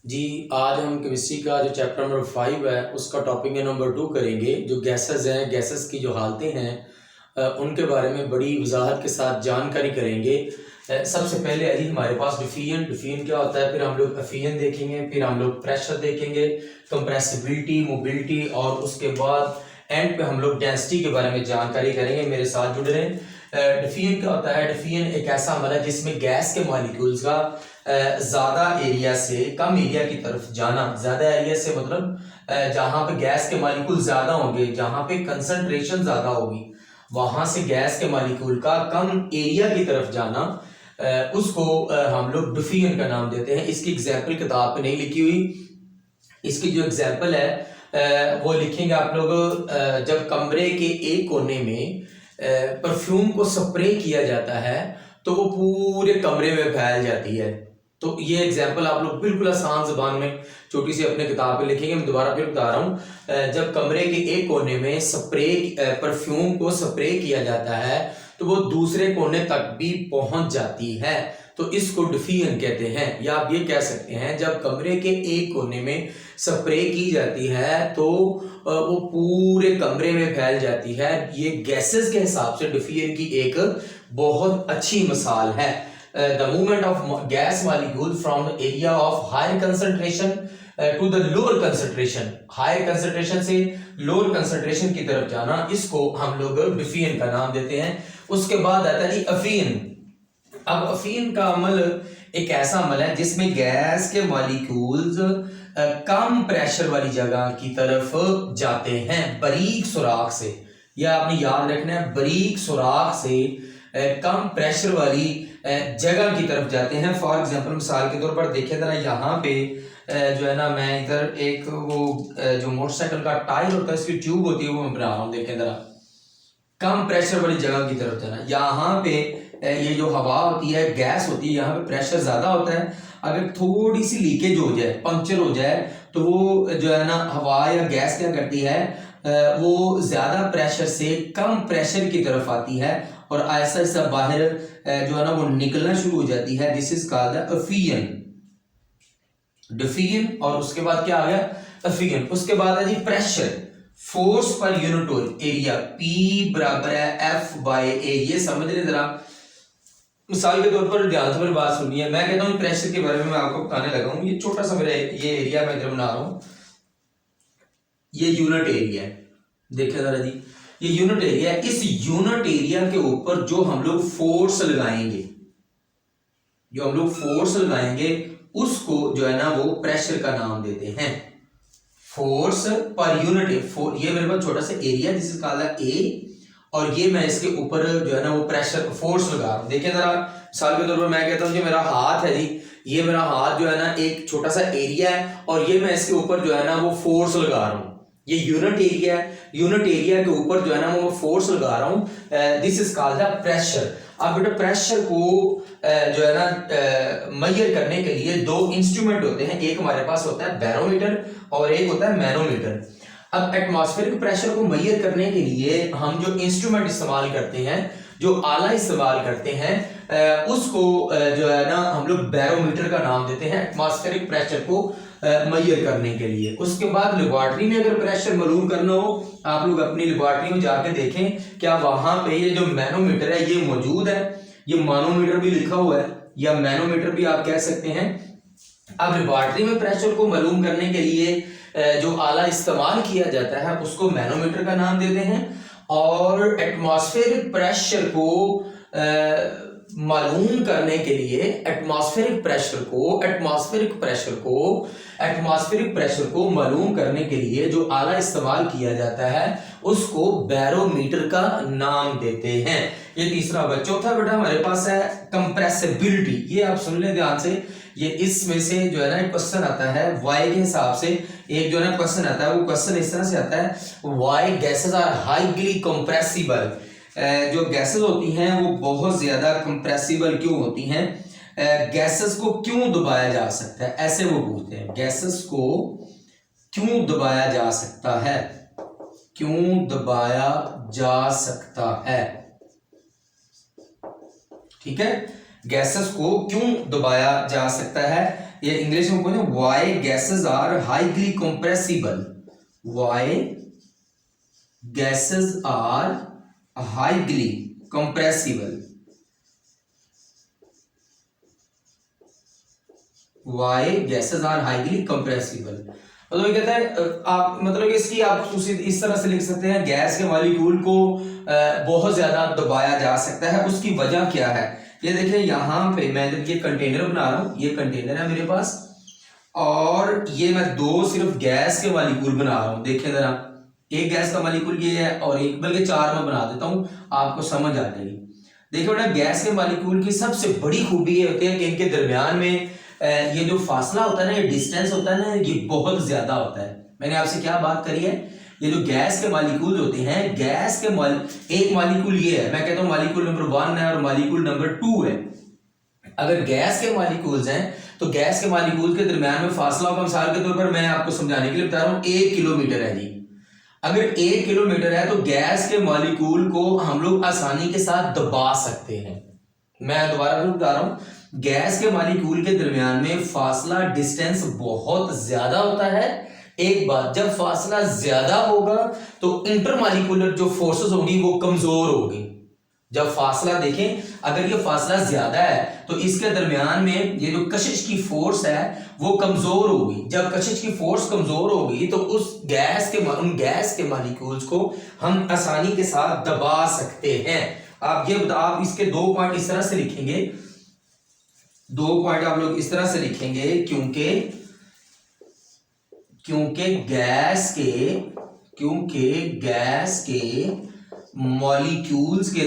जी, आज हम केमिस्ट्री का जो चैप्टर नंबर 5 है उसका टॉपिक नंबर 2 करेंगे। जो गैसेस हैं, गैसेस की जो हालतें हैं उनके बारे में बड़ी वजाहत के साथ जानकारी करेंगे। सबसे पहले है जी हमारे पास डिफियन। डिफियन क्या होता है, फिर हम लोग एफियन देखेंगे, फिर हम लोग प्रेशर देखेंगे, कंप्रेसिबिलिटी, मोबिलिटी, और उसके बाद एंड पे हम लोग डेंसिटी के बारे में जानकारी करेंगे। मेरे साथ जुड़े रहें। डिफियन क्या होता है? डिफियन एक ऐसा अमल है जिसमें गैस के मॉलिक्यूल्स का ज़्यादा एरिया से कम एरिया की तरफ जाना। ज़्यादा एरिया से मतलब जहाँ पे गैस के मॉलिक्यूल ज़्यादा होंगे, जहाँ पे कंसंट्रेशन ज़्यादा होगी, वहाँ से गैस के मॉलिक्यूल का कम एरिया की तरफ जाना, उसको हम लोग डिफियन का नाम देते हैं। इसकी एग्जाम्पल किताब पे नहीं लिखी हुई। इसकी जो एग्जाम्पल है वो लिखेंगे आप लोग। जब कमरे के एक कोने में परफ्यूम को स्प्रे किया जाता है तो वो पूरे कमरे में फैल जाती है। तो ये एग्जाम्पल आप लोग बिल्कुल आसान जुबान में छोटी सी अपने किताब पे लिखेंगे। मैं दोबारा फिर बता रहा हूँ। जब कमरे के एक कोने में परफ्यूम को स्प्रे किया जाता है तो वो दूसरे कोने तक भी पहुंच जाती है, तो इसको डिफियन कहते हैं। या आप ये कह सकते हैं जब कमरे के एक कोने में स्प्रे की जाती है तो वो पूरे कमरे में फैल जाती है। ये गैसेस के हिसाब से डिफियन की एक बहुत अच्छी मिसाल है। The movement of gas molecule from the area of higher concentration to the lower concentration, higher concentration से lower concentration की तरफ जाना, इसको हम लोग डिफियन का नाम देते हैं। उसके बाद आता है जी अफीन। अब अफीन का अमल एक ऐसा अमल है जिसमें गैस के मॉलिक्यूल्स कम प्रेशर वाली जगह की तरफ जाते हैं बारीक सुराख से। यह आपने याद रखना है, बारीक सुराख से कम प्रेशर वाली जगह की तरफ जाते हैं। फॉर एग्जांपल मिसाल के तौर पर देखें जरा, यहाँ पे जो है ना, मैं इधर एक वो जो मोटरसाइकिल का टायर होता है, इसकी ट्यूब होती है, वो मैं बना रहा हूँ। देखें जरा, कम प्रेशर वाली जगह की तरफ जाना। यहाँ पे ये जो हवा होती है, गैस होती है, यहाँ पे प्रेशर ज्यादा होता है। अगर थोड़ी सी लीकेज हो जाए, पंक्चर हो जाए, तो वो जो है ना हवा या गैस क्या करती है, वो ज्यादा प्रेशर से कम प्रेशर की तरफ आती है और ऐसा ऐसा बाहर जो है ना वो निकलना शुरू हो जाती है। दिस इज कॉल्ड अफियन, डिफियन। और उसके बाद क्या आ गया? अफियन। उसके बाद है जी pressure, force per unit area, P बराबर है F बाय A। ये समझ लें जरा। मिसाल के तौर पर ध्यान से मेरी बात सुनिए। मैं कहता हूँ प्रेशर के बारे में मैं आपको बताने लगा हूँ। ये छोटा सा मेरा ये एरिया मैं इधर बना रहा हूँ, ये यूनिट एरिया है। देखिए जरा जी, ये यूनिट एरिया है। इस यूनिट एरिया के ऊपर जो हम लोग फोर्स लगाएंगे, उसको जो है ना वो प्रेशर का नाम देते हैं। फोर्स पर यूनिट, ये मेरे पास छोटा सा एरिया जिसे कहा ए, और ये मैं इसके ऊपर जो है ना वो प्रेशर फोर्स लगा रहा हूं। देखिए जरा, मिसाल के तौर पर मैं कहता हूं कि मेरा हाथ है जी, ये मेरा हाथ जो है ना एक छोटा सा एरिया है और ये मैं इसके ऊपर जो है ना वो फोर्स लगा रहा हूं। ये यूनिट एरिया है, यूनिट एरिया के ऊपर जो है ना वो फोर्स लगा रहा हूं। This is called the pressure. अब बेटा प्रेशर को जो है ना मेजर करने के लिए दो इंस्ट्रूमेंट होते हैं। एक हमारे पास होता है बैरोमीटर और एक होता है मैनोमीटर। अब एटमॉस्फेरिक प्रेशर को मेजर करने के लिए हम जो इंस्ट्रूमेंट इस्तेमाल करते हैं, जो आला इस्तेमाल करते हैं, उसको जो है ना हम लोग बैरोमीटर का नाम देते हैं एटमॉस्फेरिक प्रेशर को मेजर करने के लिए। उसके बाद लेबोरेटरी में अगर प्रेशर मालूम करना हो, आप लोग अपनी लेबोरेटरी में जाके देखें क्या वहां पे ये जो मैनोमीटर है ये मौजूद है। ये मानोमीटर भी लिखा हुआ है या मैनोमीटर भी आप कह सकते हैं। अब लेबोरेटरी में प्रेशर को मालूम करने के लिए जो आला इस्तेमाल किया जाता है उसको मैनोमीटर का नाम देते हैं, और एटमॉस्फेरिक प्रेशर को मालूम करने के लिए एटमॉस्फेरिक प्रेशर को मालूम करने के लिए जो आला इस्तेमाल किया जाता है उसको बैरोमीटर का नाम देते हैं। ये तीसरा होगा। चौथा बेटा हमारे पास है कंप्रेसिबिलिटी। ये आप सुन लें ध्यान से। ये इसमें से जो है ना एक क्वेश्चन आता है वाई के हिसाब से। एक जो है ना क्वेश्चन आता है, वो क्वेश्चन इस तरह से आता है, why gases are highly compressible. जो गैसेस होती हैं वो बहुत ज्यादा कंप्रेसिबल क्यों होती हैं? गैसेस को क्यों दबाया जा सकता है, ऐसे वो पूछते हैं। गैसेस को क्यों दबाया जा सकता है, क्यों दबाया जा सकता है? ठीक है, गैसेस को क्यों दबाया जा सकता है, ये इंग्लिश में बोले why gases are highly compressible, why gases are highly compressible, why gases are highly compressible. मतलब कहता है आप मतलब इसकी आप इस तरह से लिख सकते हैं, गैस के मॉलिक्यूल को बहुत ज्यादा दबाया जा सकता है, उसकी वजह क्या है। ये देखिए यहाँ पे मैं ये कंटेनर बना रहा हूं, ये कंटेनर है मेरे पास, और ये मैं दो सिर्फ गैस के मॉलिक्यूल बना रहा हूं। देखिए जरा, एक गैस का मॉलिक्यूल ये है और एक, बल्कि चार में बना देता हूं, आपको समझ आ जाएगी। देखिए बेटा, गैस के मॉलिक्यूल की सबसे बड़ी खूबी ये होती है कि इनके दरमियान में ये जो फासला होता है ना, ये डिस्टेंस होता है ना, ये बहुत ज्यादा होता है। मैंने आपसे क्या बात करी है, ये जो गैस के मॉलिक्यूल होते हैं, गैस के एक मॉलिक्यूल ये है, मैं कहता हूं मॉलिक्यूल नंबर 1 है और मॉलिक्यूल नंबर 2 है। अगर गैस के मॉलिक्यूल्स हैं तो गैस के मॉलिक्यूल के दरमियान में फासला होगा, मिसाल के तौर पर मैं आपको समझाने के लिए बता रहा हूं 1 किलोमीटर है जी। अगर 1 किलोमीटर है तो गैस के मॉलिक्यूल को हम लोग आसानी के साथ दबा सकते हैं। मैं दोबारा बता रहा हूं, गैस के मॉलिक्यूल के दरमियान में फासला डिस्टेंस बहुत ज्यादा होता है। एक बात, जब फासला ज्यादा होगा तो इंटरमॉलिक्यूलर जो फोर्सेस होंगी वो कमजोर होगी। जब फासला देखें, अगर ये फासला ज्यादा है तो इसके दरमियान में ये जो कशिश की फोर्स है वो कमजोर होगी। जब कशिश की फोर्स कमजोर होगी तो उन गैस के मॉलिक्यूल्स को हम आसानी के साथ दबा सकते हैं। आप इसके 2 पॉइंट इस तरह से लिखेंगे, 2 पॉइंट आप लोग इस तरह से लिखेंगे, क्योंकि गैस के मॉलिक्यूल्स के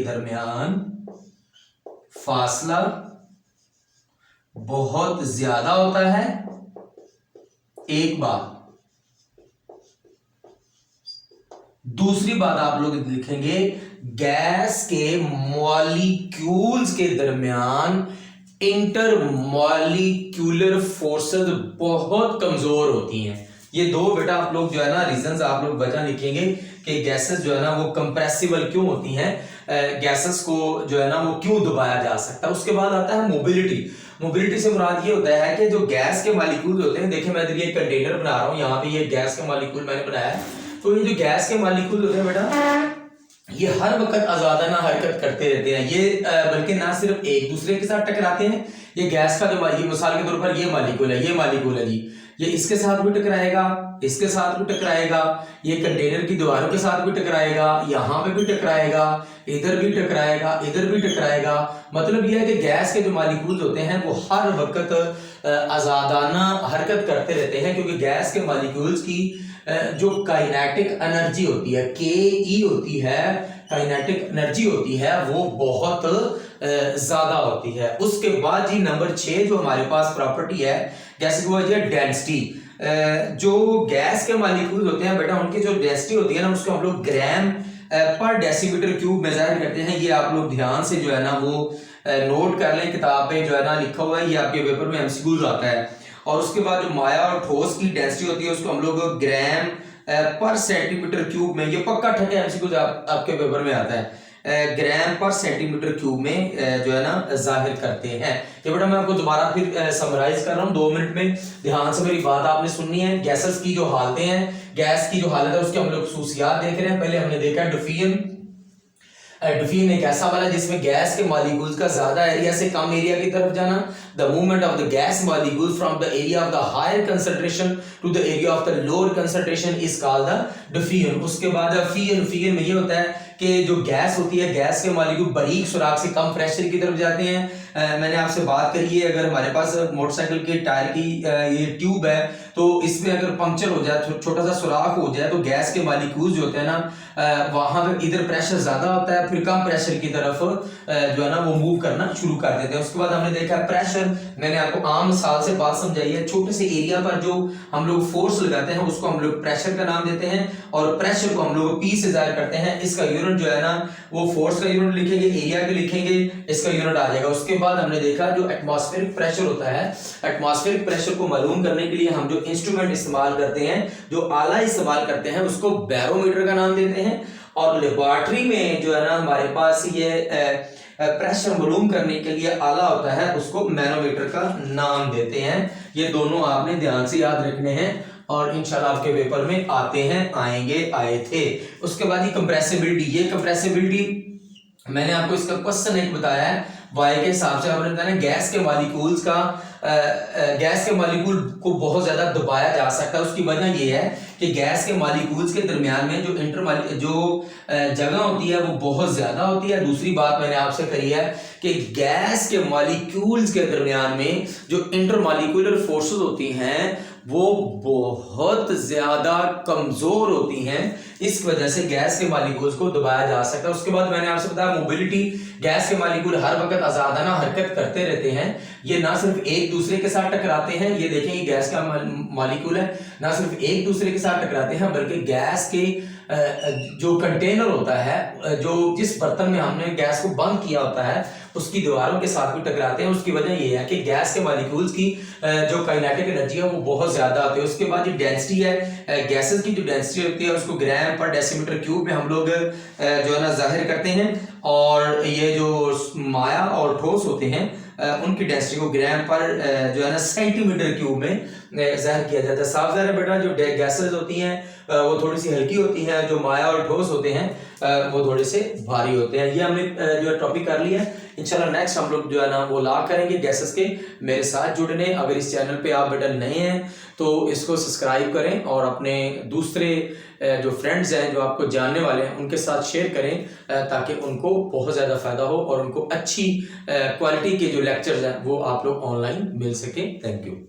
दरमियान फासला बहुत ज्यादा होता है। एक बात, दूसरी बात आप लोग लिखेंगे, गैस के मॉलिक्यूल्स के दरमियान इंटरमॉलिक्यूलर फोर्सेस बहुत कमजोर होती हैं। ये दो बेटा आप लोग जो है ना रीजंस आप लोग वजह लिखेंगे कि गैसेस जो है ना वो कंप्रेसिबल क्यों होती हैं, गैसेस को जो है ना वो क्यों दबाया जा सकता है। उसके बाद आता है मोबिलिटी से मुराद ये होता है कि जो गैस के मॉलिक्यूल होते हैं, देखिए मैं इधर ये कंटेनर बना रहा हूं, यहाँ पे ये गैस के मॉलिक्यूल मैंने बनाया है, तो ये जो गैस के मॉलिक्यूल होते हैं बेटा, ये हर वक्त आजादाना हरकत करते रहते हैं। ये बल्कि ना सिर्फ एक दूसरे के साथ टकराते हैं, ये गैस का जो मिसाल के तौर पर ये मॉलिक्यूल है जी, ये इसके साथ भी टकराएगा, इसके साथ भी टकराएगा, ये कंटेनर की दीवारों के साथ भी टकराएगा, यहाँ पे भी टकराएगा, इधर भी टकराएगा, इधर भी टकराएगा। मतलब यह है कि गैस के जो मॉलिक्यूल्स होते हैं वो हर वक्त आजादाना हरकत करते रहते हैं, क्योंकि गैस के मॉलिक्यूल्स की जो काइनेटिक एनर्जी होती है, के होती है, काइनेटिक एनर्जी होती है, वो बहुत ज्यादा होती है। उसके बाद जी नंबर 6 जो हमारे पास प्रॉपर्टी है गैस की, वो है डेंसिटी। जो गैस के मॉलिक्यूल होते हैं बेटा, उनकी जो डेंसिटी होती है ना, उसको हम लोग ग्राम पर डेसीमीटर क्यूब में जाहिर करते हैं। ये आप लोग ध्यान से जो है ना वो नोट कर लें, किताब पे जो है ना लिखा हुआ है, ये आपके पेपर में एमसीक्यूज आता है। और उसके बाद जो माया और ठोस की डेंसिटी होती है उसको हम लोग ग्राम पर सेंटीमीटर क्यूब में, ये पक्का ठंडे एमसीक्यूज आपके पेपर में आता है, ग्राम पर सेंटीमीटर क्यूब में जो है ना जाहिर करते हैं। ये बेटा मैं आपको दोबारा फिर समराइज कर रहा हूँ 2 मिनट में, ध्यान से मेरी बात आपने सुननी है। गैसेस की जो हालतें हैं, गैस की जो हालत है उसके हम लोग खसूसियात देख रहे हैं। पहले हमने देखा डिफ्यूजन एक ऐसा वाला जिसमें गैस के मॉलिक्यूल्स का ज्यादा एरिया से कम एरिया की तरफ जाना, the movement of the gas molecules from the area of the higher concentration to the area of the lower concentration is called the diffusion. उसके बाद फ्यूजन में ये होता है कि जो गैस होती है, गैस के मॉलिक्यूल बारीक सुराख से कम प्रेशर की तरफ जाते हैं। मैंने आपसे बात करी है, अगर हमारे पास मोटरसाइकिल के टायर की ये ट्यूब है तो इसमें अगर पंक्चर हो जाए, छोटा सा सुराख हो जाए, तो गैस के मॉलिक्यूल्स जो होते हैं ना वहां पे इधर प्रेशर ज्यादा होता है, फिर कम प्रेशर की तरफ जो है ना वो मूव करना शुरू कर देते हैं। उसके बाद हमने देखा प्रेशर, मैंने आपको आम मिसाल से बात समझाई है, छोटे से एरिया पर जो हम लोग फोर्स लगाते हैं उसको हम लोग प्रेशर का नाम देते हैं, और प्रेशर को हम लोग पी से जाहिर करते हैं। इसका यूनिट जो है ना वो फोर्स का यूनिट लिखेंगे, एरिया का लिखेंगे, इसका यूनिट आ जाएगा। उसके बाद हमने देखा जो एटमॉस्फेरिक प्रेशर होता है, एटमॉस्फेरिक प्रेशर को मालूम करने के लिए हम जो इंस्ट्रूमेंट इस्तेमाल करते हैं, जो आला इस्तेमाल करते हैं, उसको बैरोमीटर का नाम देते हैं। और लेबोरेटरी में जो है ना हमारे पास ये प्रेशर मालूम करने के लिए आला होता है उसको मैनोमीटर का नाम देते हैं। ये दोनों आपने ध्यान से याद रखने हैं और इंशाल्लाह आपके पेपर में आते हैं, आएंगे, आए थे। उसके बाद ये कंप्रेसिबिलिटी, ये कंप्रेसिबिलिटी मैंने आपको इसका क्वेश्चन एक बताया है, वाई के हिसाब से आपने बताया गैस के मॉलिक्यूल्स का गैस के मॉलिक्यूल को बहुत ज्यादा दबाया जा सकता है। उसकी वजह यह है कि गैस के मॉलिक्यूल्स के दरमियान में जो जगह होती है वो बहुत ज्यादा होती है। दूसरी बात मैंने आपसे कही है कि गैस के मॉलिक्यूल्स के दरमियान में जो इंटरमॉलिक्यूलर फोर्सेस होती हैं वो बहुत ज्यादा कमजोर होती हैं। इस वजह से गैस के मॉलिक्यूल्स को दबाया जा सकता है। उसके बाद मैंने आपसे बताया मोबिलिटी, गैस के मॉलिक्यूल हर वक्त आजादाना हरकत करते रहते हैं। ये ना सिर्फ एक दूसरे के साथ टकराते हैं, ये देखें ये गैस का मॉलिक्यूल है, ना सिर्फ एक दूसरे के साथ टकराते हैं बल्कि गैस के जो कंटेनर होता है, जो जिस बर्तन में हमने गैस को बंद किया होता है उसकी दीवारों के साथ भी टकराते हैं। उसकी वजह यह है कि गैस के मॉलिक्यूल्स की जो काइनेटिक एनर्जी है वो बहुत ज्यादा होती है। उसके बाद जो डेंसिटी है, गैसेस की जो डेंसिटी होती है उसको ग्राम पर डेसीमीटर क्यूब में हम लोग जो है ना जाहिर करते हैं। और ये जो माया और ठोस होते हैं उनकी डेंसिटी को ग्राम पर जो है ना सेंटीमीटर क्यूब में जाहिर किया जाता है। साफ ज़ाहिर है बेटा जो गैसेस होती हैं वो थोड़ी सी हल्की होती हैं, जो माया और ठोस होते हैं वो थोड़े से भारी होते हैं। ये हमने जो है टॉपिक कर लिया है। इंशाल्लाह नेक्स्ट हम लोग जो है ना वो ला करेंगे गैसेस के। मेरे साथ जुड़ने, अगर इस चैनल पे आप बेटा नए हैं तो इसको सब्सक्राइब करें और अपने दूसरे जो फ्रेंड्स हैं जो आपको जानने वाले हैं उनके साथ शेयर करें ताकि उनको बहुत ज़्यादा फायदा हो और उनको अच्छी क्वालिटी के जो लेक्चर्स हैं वो आप लोग ऑनलाइन मिल सके। Thank you.